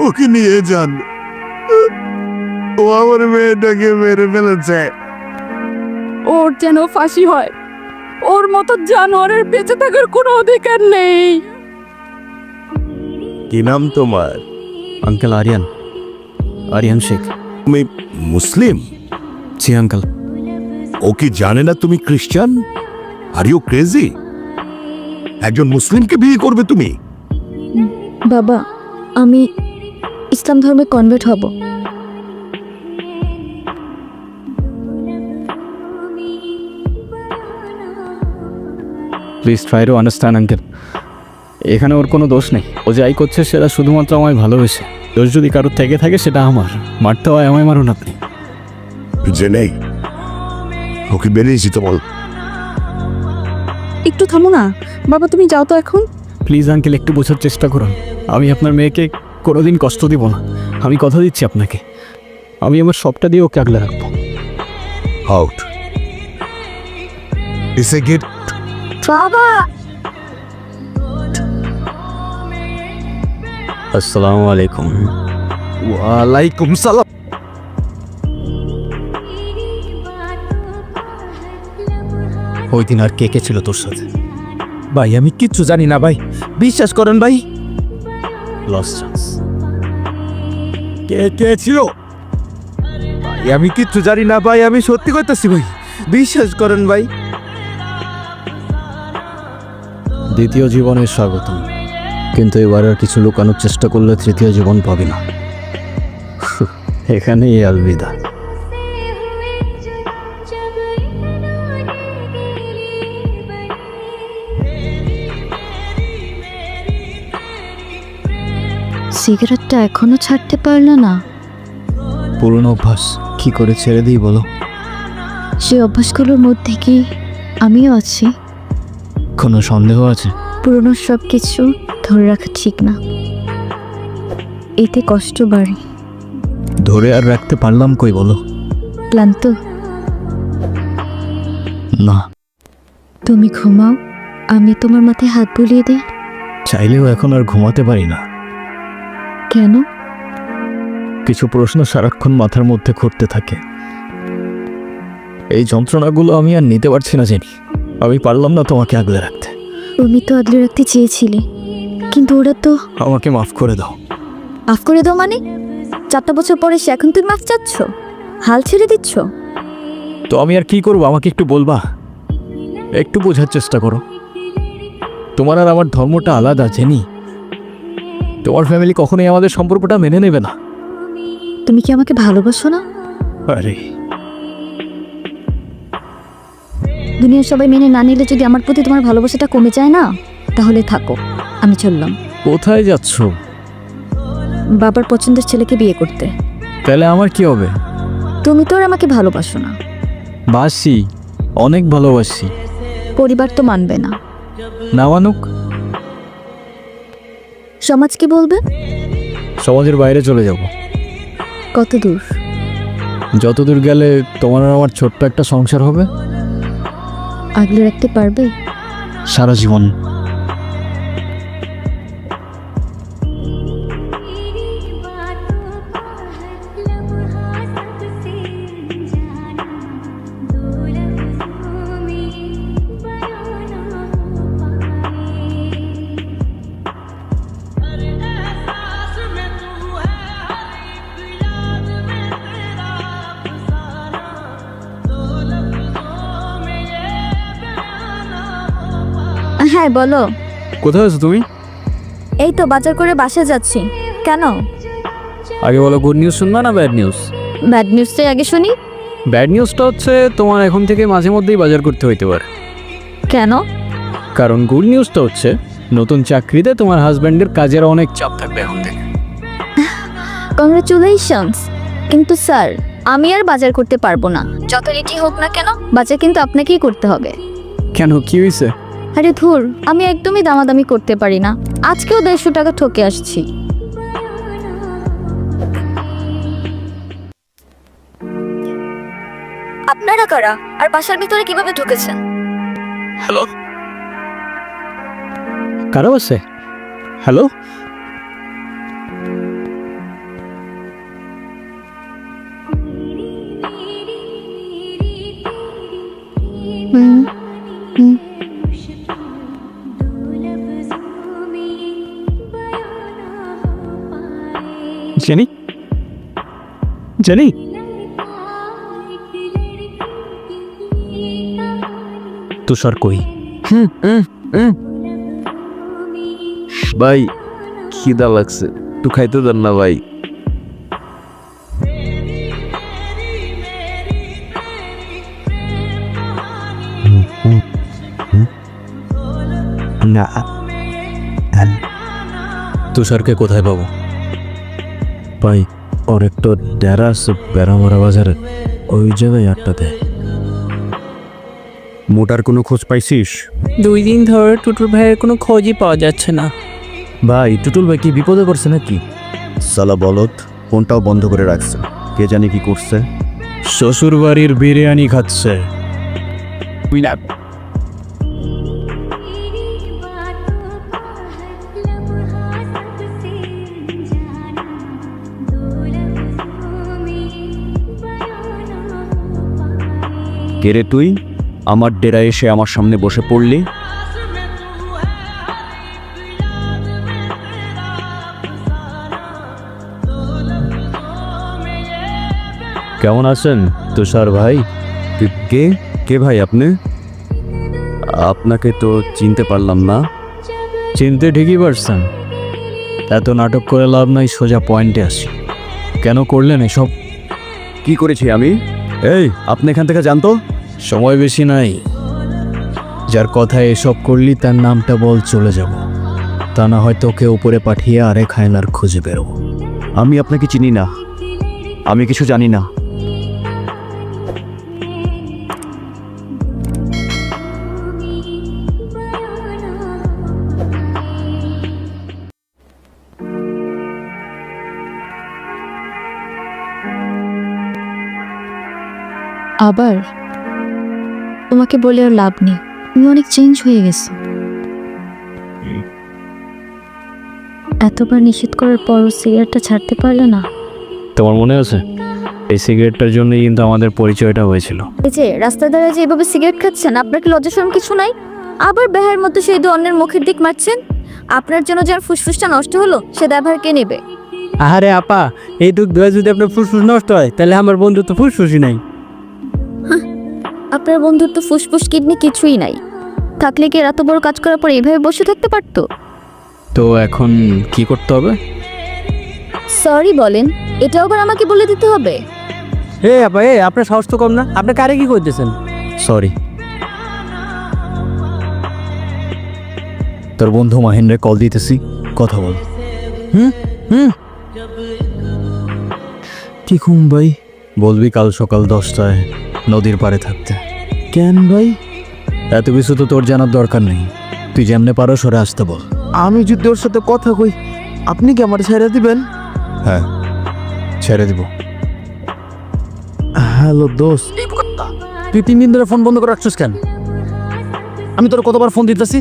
ওকে নিয়ে যান। ও আমার মেয়েটাকে মেরে ফেলেছে। ওর যেন ফাঁসি হয়। ওর মতো জানোয়ারের বেঁচে থাকার কোনো অধিকার নেই। কি নাম তোমার? আঙ্কেল আরিয়ান, আরিয়ান শেখ। তুমি মুসলিম? জি আঙ্কেল। ও কি জানে না তুমি খ্রিস্টান? Are you crazy? একজন মুসলিমকে বিয়ে করবে তুমি? বাবা, আমি ইসলাম ধর্মে কনভার্ট হব। Please try to understand uncle. এখানে ওর কোনো দোষ নেই। ও যাই করছে সেটা শুধুমাত্র আমায় ভালোবেসে। দোষ যদি কারোর থেকে থাকে সেটা আমার। মারতে হয় আমায় মারুন আপনি। যে নেই, ওকে বেরিয়ে যেতে বল। একটু থামো না বাবা, তুমি যাও তো এখন। প্লিজ আঙ্কেল একটু বোঝার চেষ্টা করুন। আমি আপনার মেয়েকে কোনোদিন কষ্ট দিব না। আমি কথা দিচ্ছি আপনাকে, আমি আমার সবটা দিয়ে ওকে আগলে রাখবো। আউট। ইসে গেট। বাবা, আসসালামু আলাইকুম। ওয়ালাইকুম সালাম। ওই দিন আর কে কে ছিল তোর সাথে? ভাই আমি কিচ্ছু জানি না ভাই, বিশ্বাস করেন ভাই। Loss chance. কে কে ছিল ভাই? আমি কিচ্ছু জানি না ভাই, আমি সত্যি কইতাছি ভাই, বিশ্বাস করেন ভাই। দ্বিতীয় জীবনের স্বাগতম, কিন্তু এবার আর কিছু লুকানোর চেষ্টা করলে তৃতীয় জীবন পাবি না। এখানেই আলবিদা। সিগারেটটা এখনো ছাড়তে পারলে না? পুরনো অভ্যাস, কি করে ছেড়ে দিই বলো? সেই অভ্যাসগুলোর মধ্যে কি আমিও আছি? কোনো সন্দেহ আছে? পুরনো সব কিছু ধরে রাখা ঠিক না, এতে কষ্ট বাড়ে। ধরে আর রাখতে পারলাম কই বলো? ক্লান্ত? না। তুমি ঘুমাও, আমি তোমার মাথায় হাত বুলিয়ে দিই। চাইলেও এখন আর ঘুমাতে পারি না। কেন? কিছু প্রশ্ন সারাক্ষণ মাথার মধ্যে ঘুরতে থাকে। এই যন্ত্রণাগুলো আমি আর নিতে পারছি না জানি। আমি পারলাম না তোমাকে আগলে রাখতে। তুমি তো আগলে রাখতে চেয়েছিলে, কিন্তু ওরা তো। আমাকে মাফ করে দাও। মাফ করে দাও মানে? 4টা বছর পরে সে এখন তুমি মাফ চাচ্ছ? হাল ছেড়ে দিচ্ছ? তো আমি আর কি করবো, আমাকে একটু বলবা? একটু বোঝার চেষ্টা করো। তোমার আর আমার ধর্মটা আলাদা জেনি। তোমার ফ্যামিলি কখনোই আমাদের সম্পর্কটা মেনে নেবে না। তুমি কি আমাকে ভালোবাসো না? আরে দুনিয়ার সবাই মেনে না নিলে যদি আমার প্রতি তোমার ভালোবাসাটা কমে যায় না, তাহলে থাকো, আমি চললাম। কোথায় যাচ্ছ? বাবার পছন্দের ছেলেকে বিয়ে করতে। তাহলে আমার কি হবে? তুমি তো আর আমাকে ভালোবাসো না। বাসি, অনেক ভালোবাসি। পরিবার তো মানবে না। না মানুক, সমাজ কি বলবে? সমাজের বাইরে চলে যাব। কত দূর? যতদূর গেলে তোমার আর আমার ছোট্ট একটা সংসার হবে। আগলে রাখতে পারবে? সারা জীবন। হ্যাঁ বলো। কোথায় আছো তুমি? এই তো বাজার করে বাসায় যাচ্ছি। কেন? আগে বলো, গুড নিউজ শুনবা না ব্যাড নিউজ? ব্যাড নিউজটাই আগে শুনি। ব্যাড নিউজটা হচ্ছে তোমার এখন থেকে মাঝে মধ্যেই বাজার করতে হইতে পারে। কেন? কারণ গুড নিউজটা হচ্ছে নতুন চাকরিতে তোমার হাজব্যান্ডের কাজের অনেক চাপ থাকবে এখন থেকে। কংগ্রাচুলেশনস। কিন্তু স্যার, আমি আর বাজার করতে পারবো না। যত রেটি হোক না কেন, বাজার কিন্তু আপনাকেই করতে হবে। কেন, কি হয়েছে? আরে ধুর, আমি একদমই দামাদামি করতে পারি না। আজকেও 150 টাকা ঠকে আসছি। আপনারা কারা আর বাসার ভিতরে কিভাবে ঢুকেছেন? হ্যালো, কারো আছে? হ্যালো, জেনি, জেনি, তুষার কই? ভাই খিদা লাগছে, একটু খাইতে দেন না ভাই। না, তুষারকে কোথায় পাবো? ভাই ওর একটা ডেরা আছে বেড়ামরা বাজারে, ওই জায়গায় আটটাতে। মোটার কোনো খোঁজ পাইছিস? 2 দিন ধরে টুটুল ভাইয়ের কোনো খোঁজই পাওয়া যাচ্ছে না। ভাই টুটুল ভাই কি বিপদে পড়ছে নাকি? সালা বলদ, ফোনটাও বন্ধ করে রাখছে, কে জানি কি করছে। শ্বশুর বাড়ির বিরিয়ানি খাচ্ছে। কে রে তুই? আমার ডেরায় এসে আমার সামনে বসে পড়লি। কেমন আছেন তুষার ভাই? কে কে ভাই আপনি? আপনাকে তো চিনতে পারলাম না। চিনতে ঠিকই পারছেন, এত নাটক করে লাভ নাই, সোজা পয়েন্টে আসি। কেন করলেন এসব? কি করেছি আমি? এই আপনি এখান থেকে জানতো? সময় বেশি নাই, যার কথায় এসব করলি তার নামটা বল, চলে যাব। তা না হয় তোকে উপরে পাঠিয়ে আরেক হায়নার খুঁজে বেরোবো। আমি আপনাকে চিনি না, আমি কিছু জানি না। আবার তোমাকে বলে আর লাভ নেই, তুমি অনেক চেঞ্জ হয়ে গেছো। এতবার নিষেধ করার পরও সিগারেটটা ছাড়তে পারলে না। তোমার মনে আছে এই সিগারেটটার জন্যই কিন্তু আমাদের পরিচয়টা হয়েছিল। এই যে রাস্তায় দাঁড়িয়ে যে এভাবে সিগারেট খাচ্ছেন, আপনার কি লজ্জা শরম কিছু নাই? আবার বেহার মতো সেই দু অন্যের মুখের দিক মারছেন। আপনার জন্য যার ফুসফুসটা নষ্ট হলো সে দায়ভার কে নেবে? আরে আপা, এইটুক দোয়া যদি আপনার ফুসফুস নষ্ট হয় তাহলে আমার বন্ধু তো ফুসফুসই নাই। আপনার বন্ধুর তো ফুসফুস কিডনি কিছুই নাই, থাকলে কি এত বড় কাজ করার পর এইভাবে বসে থাকতে পারতো? তো এখন কি করতে হবে? সরি বলেন, এটাও আবার আমাকে বলে দিতে হবে? হে আপা, আপনার সাহস তো কম না, আপনি কারে কি করতেছেন? সরি। তোর বন্ধু মাহিন্দ্রে কল দিতেছি, কথা বল। কি ঘুম ভাই? বলবি কাল সকাল 10টায় নদীর পাড়ে থাকতে। কেন ভাই? এত কিছু তো তোর জানার দরকার নেই, তুই যেমনে পারো সরে আসতে বল। আমি যদি ওর সাথে কথা কই, আপনি কি আমার ছেড়ে দিবেন? হ্যাঁ, ছেড়ে দিব। হ্যালো দোস্ত। তুই 3 দিন ধরে ফোন বন্ধ করে রাখছিস কেন? আমি তোর কতবার ফোন দিতেছি।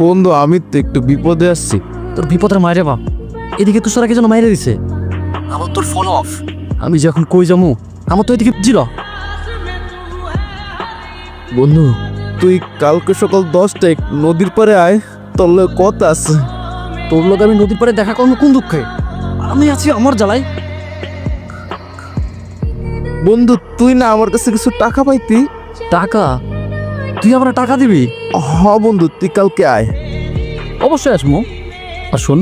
বন্ধু আমি তো একটু বিপদে আসছি। তোর বিপদের মায়ের বাপ, এদিকে তুষার আগে যেন মাইরে দিছে, আমার তোর ফোন অফ। আমি যখন কই যামু আমার তো এদিকে জিরো। বন্ধু তুই কালকে সকাল 10টায় নদীর পাড়ে আয়, তোর লগে কথা আছে। তোর লোক আমি নদীর পাড়ে দেখা করবো কোন দুঃখে? আমি আছি আমার জ্বালাই। বন্ধু তুই না আমার কাছে কিছু টাকা পাইতি? টাকা? তুই আমার টাকা দিবি? হ বন্ধু, তুই কালকে আয়। অবশ্যই আসবো। আর শোন,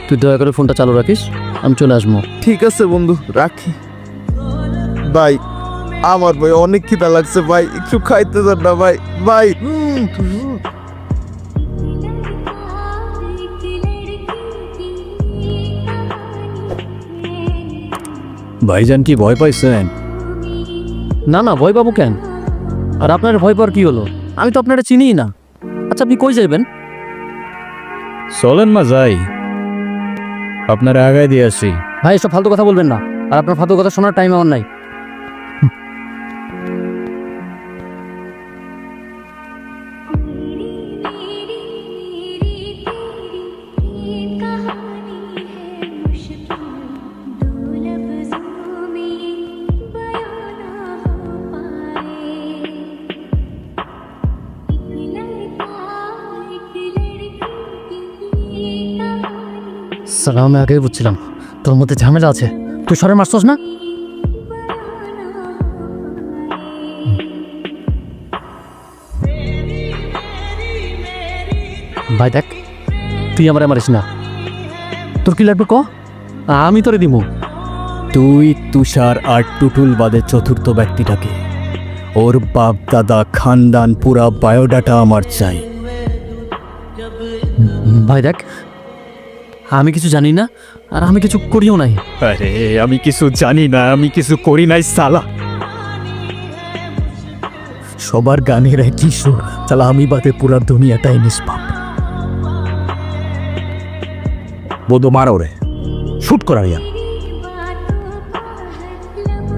তুই দয়া করে ফোনটা চালু রাখিস, আমি চলে আসবো। ঠিক আছে বন্ধু, রাখি। ভাই আমার ভাই অনেক খিদা লাগছে ভাই, একটু খাইতে দেন না ভাই। ভাই ভাইজান কি ভয় পাইছেন? না না, ভয় পাবো কেন? আর আপনার ভয় পাওয়ার কি হলো? আমি তো আপনারা চিনিই না। আচ্ছা, আপনি কই যাবেন? চলেন মা যাই, আপনারা আগায় দিয়ে আসি। ভাই এসব ফালতু কথা বলবেন না, আর আপনার ফালতু কথা শোনার টাইম আমার নাই। সালাম, আমি আগেই বুঝছিলাম তোর মধ্যে ঝামেলা আছে, তুই সরে মারছস না? ভাই দেখ, তুই আমার মারিস না। তোর কি লাগবে ক, আমি তোরে দিমু। তুই, তুষার আর টুটুল বাদে চতুর্থ ব্যক্তিটাকে, ওর বাপ দাদা খানদান পুরা বায়োডাটা আমার চাই। ভাই দেখ, আমি কিছু জানি না আর আমি কিছু করিও নাই। আরে আমি কিছু জানি না, আমি কিছু করি নাই সালা। সবার গানের একই সুর, সালা আমি বাদে পুরা দুনিয়াটাই নিষ্পাপ। বন্ধু মারো রে, শুট করা রিয়া।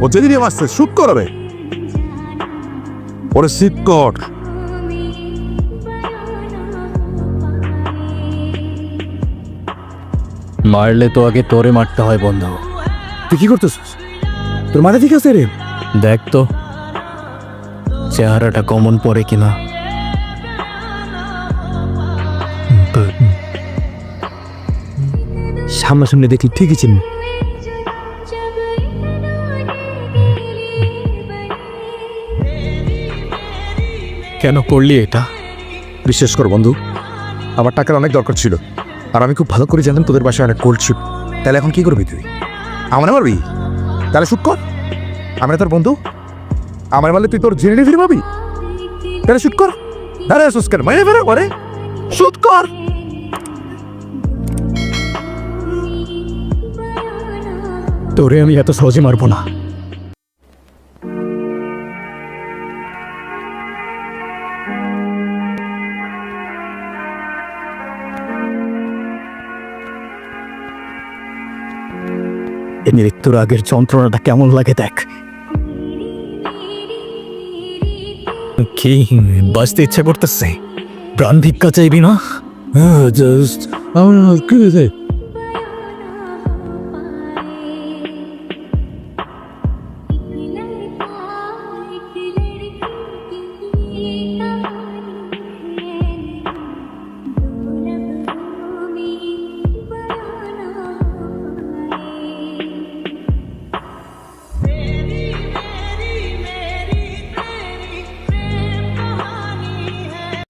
ও যেদিন আসছে শুট করবে, ওরে সিট কর। মারলে তো আগে তোরে মারতে হয় বন্ধু। তুই কি করতেছিস? তোর মাথা ঠিক আছে রে? দেখ তো চেহারাটা কমন পড়ে কিনা। সামনাসামনি দেখি ঠিকই চিনি। কেন করলি এটা? বিশ্বাস কর বন্ধু, আমার টাকার অনেক দরকার ছিল, আর আমি খুব ভালো করে জানতাম তোদের বাসায় অনেক কোল্ড ছিল। তাহলে এখন কি করবি তুই? আমার মারবি? তাহলে শুট কর। আমি না তোর বন্ধু? আমার মারলে তুই তোর জেনে ফিরে পাবি? তাহলে শুট কর। আরে আসুস কেন, মাইনে ফেরা করে শুট কর। তোরে আমি এত সহজে মারবো না। এই মৃত্যুর আগের যন্ত্রণাটা কেমন লাগে দেখ। কি বাঁচতে ইচ্ছে করতেছে? প্রাণ ভিক্ষা চাইবি না? জাস্ট আমার